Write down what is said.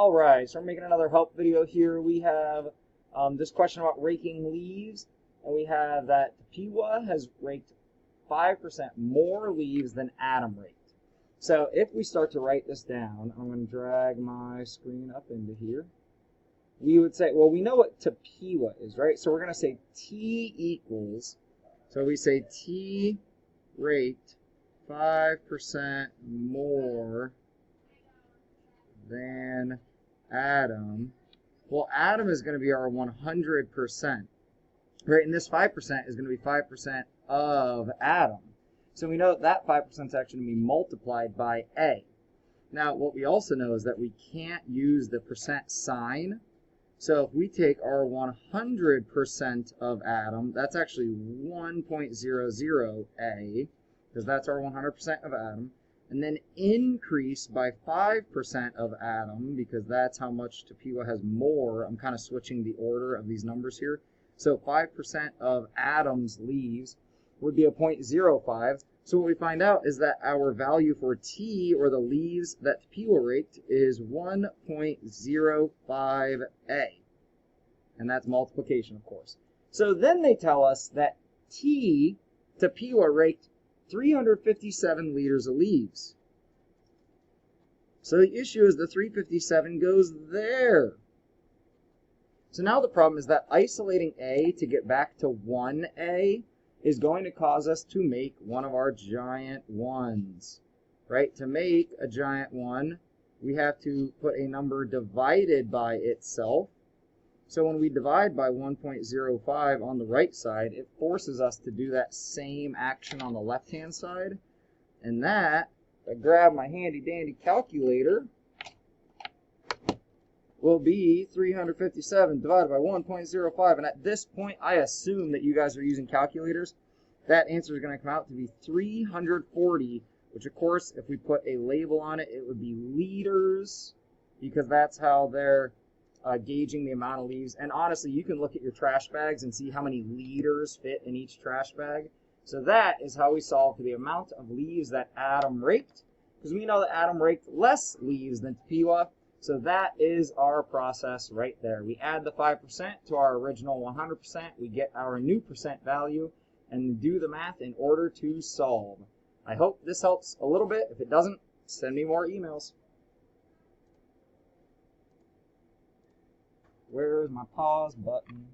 Alright, so we're making another help video here. We have this question about raking leaves, and we have that Tapiwa has raked 5% more leaves than Adam raked. So if we start to write this down, I'm going to drag my screen up into here. We would say, well, we know what Tapiwa is, right? So we're going to say T equals, so we say T raked 5% more than Adam. Well, Adam is going to be our 100%, right? And this 5% is going to be 5% of Adam. So we know that 5% is actually going to be multiplied by A. Now, what we also know is that we can't use the percent sign. So if we take our 100% of Adam, that's actually 1.00A, because that's our 100% of Adam, and then increase by 5% of Adam, because that's how much Tapiwa has more. I'm kind of switching the order of these numbers here. So 5% of Adam's leaves would be a 0.05. So what we find out is that our value for T, or the leaves that Tapiwa raked, is 1.05A. And that's multiplication, of course. So then they tell us that T, Tapiwa raked 357 liters of leaves. So the issue is the 357 goes there. So now the problem is that isolating A to get back to 1A is going to cause us to make one of our giant ones, right? To make a giant one, we have to put a number divided by itself. So when we divide by 1.05 on the right side, it forces us to do that same action on the left-hand side. And that, if I grab my handy-dandy calculator, will be 357 divided by 1.05. And at this point, I assume that you guys are using calculators. That answer is going to come out to be 340, which, of course, if we put a label on it, it would be liters, because that's how they're gauging the amount of leaves. And honestly, you can look at your trash bags and see how many liters fit in each trash bag. So that is how we solve for the amount of leaves that Adam raked, because we know that Adam raked less leaves than Tapiwa. So that is our process right there. We add the 5% to our original 100%. We get our new percent value and do the math in order to solve. I hope this helps a little bit. If it doesn't, send me more emails. Where's my pause button?